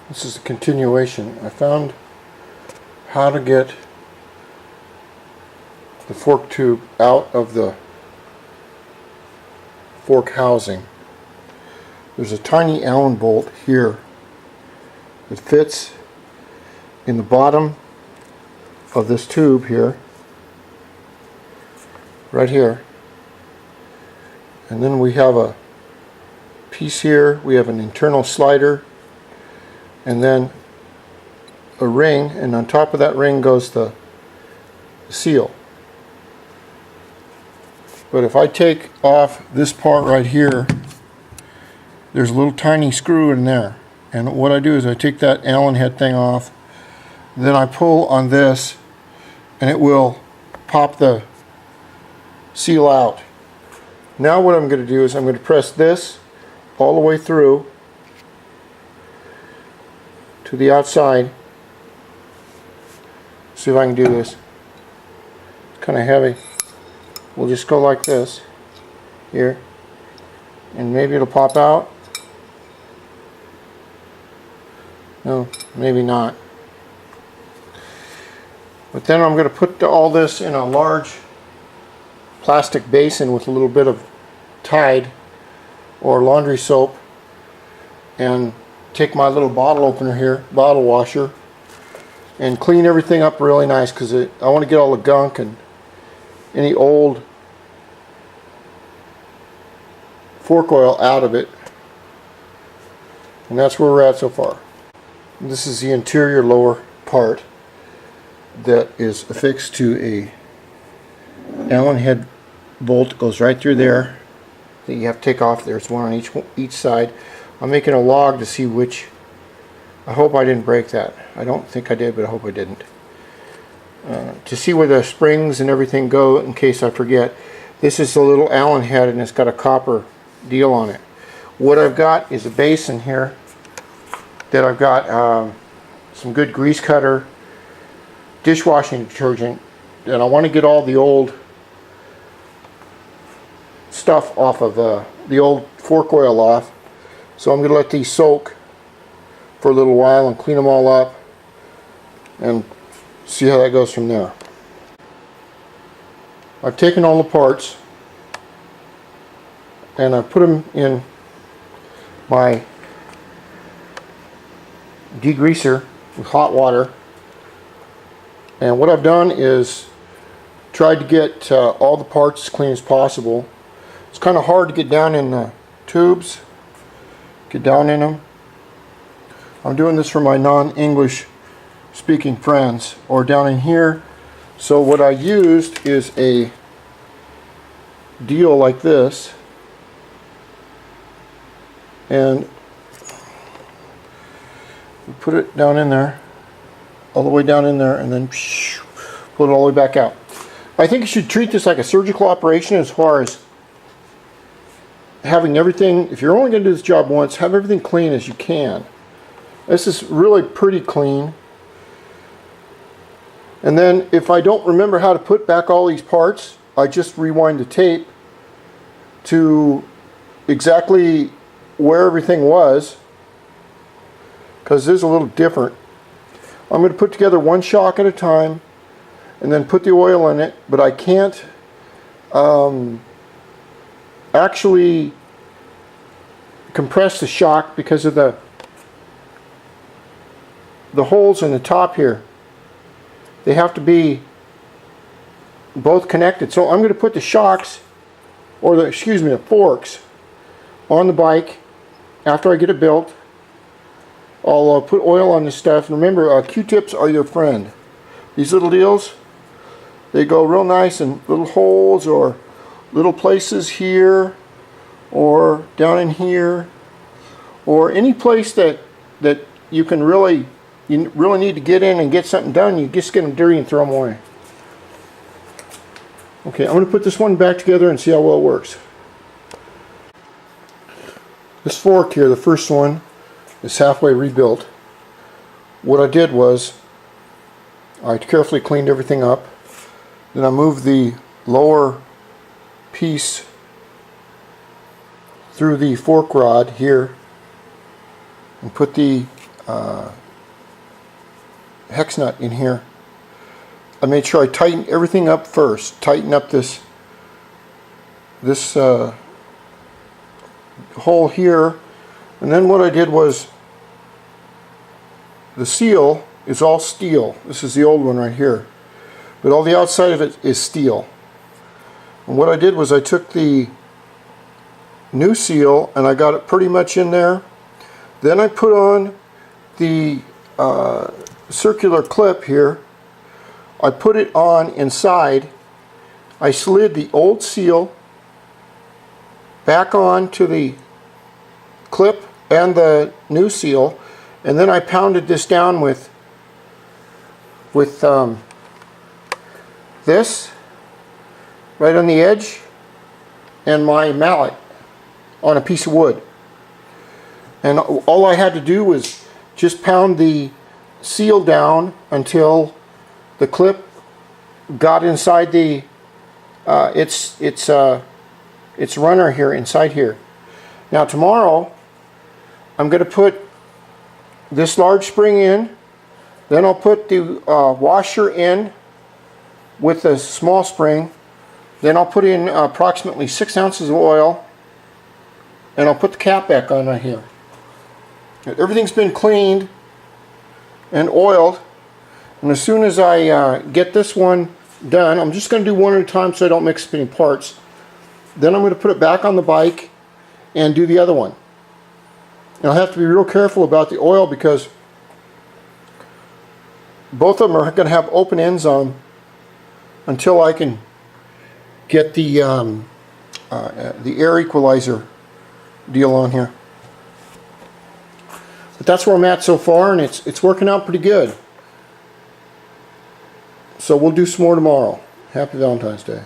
This is a continuation. I found how to get the fork tube out of the fork housing. There's a tiny Allen bolt here that fits in the bottom of this tube here, right here. And then we have a piece here, we have an internal slider, and then a ring, and on top of that ring goes the seal. But if I take off this part right here, there's a little tiny screw in there. And what I do is I take that Allen head thing off, then I pull on this, and it will pop the seal out. Now what I'm going to do is I'm going to press this all the way through to the outside. See if I can do this. It's kind of heavy. We'll just go like this here, and maybe it'll pop out. No, maybe not. But then I'm going to put all this in a large plastic basin with a little bit of Tide or laundry soap, and take my little bottle opener here, bottle washer, and clean everything up really nice, because I want to get all the gunk and any old fork oil out of it. And that's where we're at so far. This is the interior lower part that is affixed to a Allen head bolt that goes right through there that you have to take off. There's one on each side. I'm making a log to see which. I hope I didn't break that. I don't think I did, but I hope I didn't. To see where the springs and everything go in case I forget. This is a little Allen head, and it's got a copper deal on it. What I've got is a basin here that I've got some good grease cutter dishwashing detergent, and I want to get all the old stuff off of the old fork oil off. So I'm going to let these soak for a little while and clean them all up and see how that goes from there. I've taken all the parts and I've put them in my degreaser with hot water, and what I've done is tried to get all the parts as clean as possible. It's kind of hard to get down in the tubes, get down in them. I'm doing this for my non-English speaking friends, or down in here. So what I used is a deal like this, and we put it down in there, all the way down in there, and then pull it all the way back out. I think you should treat this like a surgical operation as far as having everything, if you're only going to do this job once, have everything clean as you can. This is really pretty clean. And then if I don't remember how to put back all these parts, I just rewind the tape to exactly where everything was, because this is a little different. I'm going to put together one shock at a time and then put the oil in it, but I can't actually compress the shock because of the holes in the top here. They have to be both connected. So I'm going to put the shocks, or the forks, on the bike after I get it built. I'll put oil on this stuff. Remember, Q-tips are your friend. These little deals, they go real nice in little holes or little places here or down in here, or any place that you really need to get in and get something done. You just get them dirty and throw them away. Okay, I'm going to put this one back together and see how well it works. This fork here, the first one, is halfway rebuilt. What I did was I carefully cleaned everything up. Then I moved the lower piece through the fork rod here and put the hex nut in here. I made sure I tightened everything up first. Tighten up this hole here, and then what I did was, the seal is all steel. This is the old one right here, but all the outside of it is steel. And what I did was I took the new seal and I got it pretty much in there. Then I put on the circular clip here. I put it on inside. I slid the old seal back on to the clip and the new seal, and then I pounded this down with this right on the edge and my mallet on a piece of wood. And all I had to do was just pound the seal down until the clip got inside the its runner here, inside here. Now tomorrow I'm going to put this large spring in, then I'll put the washer in with a small spring, then I'll put in approximately 6 ounces of oil, and I'll put the cap back on right here. Everything's been cleaned and oiled, and as soon as I get this one done, I'm just going to do one at a time so I don't mix up any parts. Then I'm going to put it back on the bike and do the other one. And I'll have to be real careful about the oil because both of them are going to have open ends on until I can get the air equalizer deal on here. But that's where I'm at so far, and it's working out pretty good. So we'll do some more tomorrow. Happy Valentine's Day.